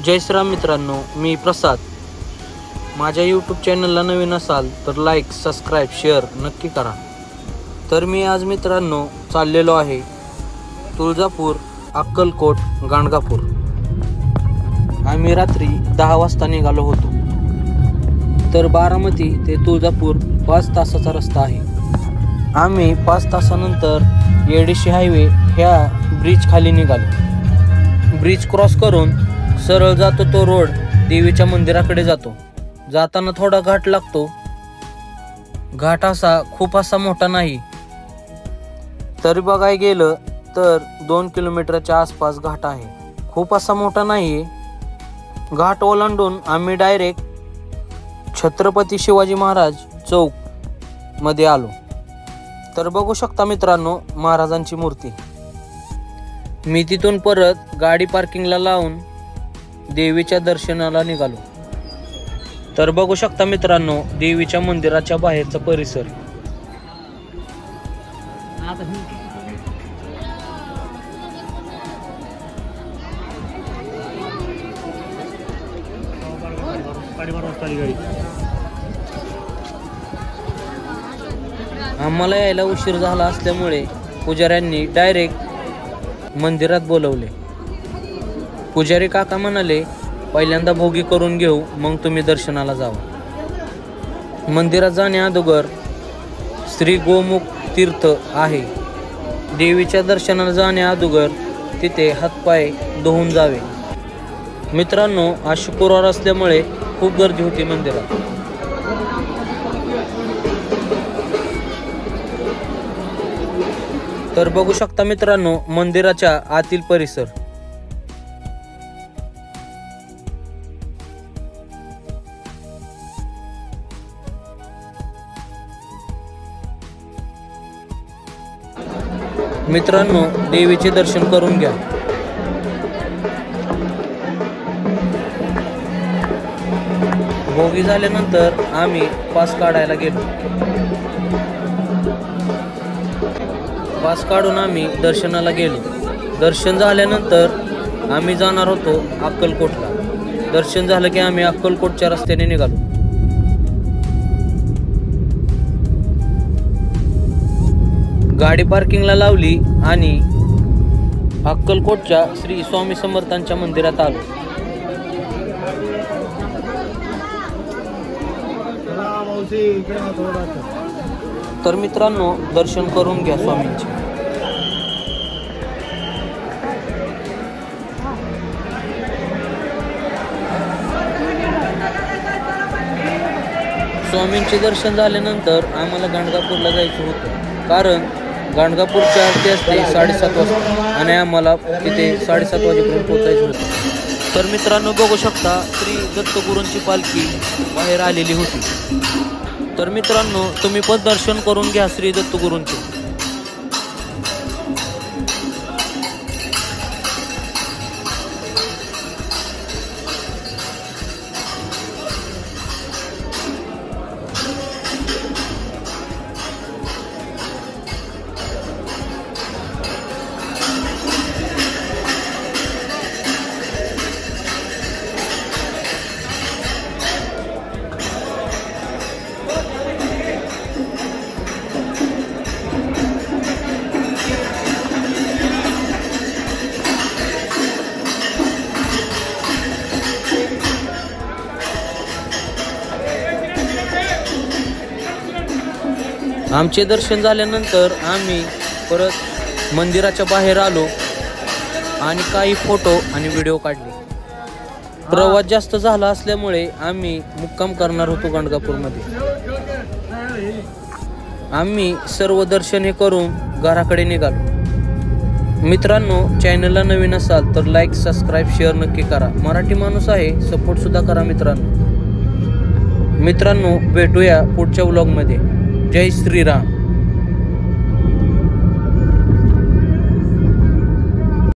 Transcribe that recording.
जय श्रीराम मित्रांनो, मी प्रसाद. माझ्या यूट्यूब चॅनलला नवीन असाल तर लाईक, सबस्क्राईब, शेअर नक्की करा. तर मी आज मित्रांनो चाललेलो आहे तुळजापूर, अक्कलकोट, गाणगापूर. आम्ही रात्री 10 वाजता निघालो होतो. तर बारामती ते तुळजापूर 5 तासाचा रस्ता आहे. आम्ही 5 तासानंतर येडेशी हायवे ह्या ब्रिज खाली निघालो. ब्रिज क्रॉस करून सरळ जातो तो रोड देवीच्या मंदिराकडे जातो. जाताना थोडा घाट लागतो. घाट खूप मोठा नाही. तरी बघायला गेलं तर 2 किलोमीटरच्या आसपास घाट आहे. खूप मोठा नाही. घाट ओलांडून आम्ही डायरेक्ट छत्रपती शिवाजी महाराज चौक मध्ये आलो. तर बघू शकता मित्रांनो महाराजांची मूर्ती. मी तिथून परत गाडी पार्किंगला लावून देवीच्या दर्शनाला निघालो. तर बघू शकता मित्रांनो देवीच्या मंदिराच्या बाहेरचा परिसर. आम्हाला यायला उशीर झाला असल्यामुळे पुजाऱ्यांनी डायरेक्ट मंदिरात बोलवले. पुजारी काका म्हणाले, पहिल्यांदा भोगी करून घेऊ, मग तुम्ही दर्शनाला जावा. मंदिरात जाण्या अगोदर श्री गोमुख तीर्थ आहे. देवीच्या दर्शनाला जाण्या अगोदर तिथे हातपाय धुवून जावे. मित्रांनो आज शुक्रवार असल्यामुळे खूप गर्दी होती मंदिरात. तर बघू शकता मित्रांनो मंदिराच्या आतील परिसर. मित्रांनो देवीचे दर्शन करून घ्या. भोगी झाल्यानंतर आम्ही पास काढायला गेलो. पास काढून आम्ही दर्शनाला गेलो. दर्शन झाल्यानंतर आम्ही जाणार होतो अक्कलकोटला. दर्शन झालं की आम्ही अक्कलकोटच्या रस्त्याने निघालो. गाडी पार्किंगला लावली आणि अक्कलकोटच्या श्री स्वामी समर्थांच्या मंदिरात आलो. तर मित्रांनो दर्शन करून घ्या स्वामींचे. स्वामींचे दर्शन झाल्यानंतर आम्हाला गाणगापूरला जायचं होतं. कारण गाणगापूरची आरती असते 7:30 वाजता आणि आम्हाला तिथे 7:30 वाजेपर्यंत पोहोचायचं होतं. तर मित्रांनो बघू शकता श्री दत्तगुरूंची पालखी बाहेर आलेली होती. तर मित्रांनो तुम्ही पण दर्शन करून घ्या श्री दत्तगुरूंचे. आमचे दर्शन झाल्यानंतर आम्ही परत मंदिराच्या बाहेर आलो आणि काही फोटो आणि व्हिडिओ काढले. प्रवास जास्त झाला असल्यामुळे आम्ही मुक्काम करणार होतो गाणगापूरमध्ये. आम्ही सर्व दर्शन हे करून घराकडे निघालो. मित्रांनो चॅनलला नवीन असाल तर लाईक, सबस्क्राईब, शेअर नक्की करा. मराठी माणूस आहे, सपोर्ट सुद्धा करा मित्रांनो. भेटूया पुढच्या व्लॉगमध्ये. जय श्रीराम.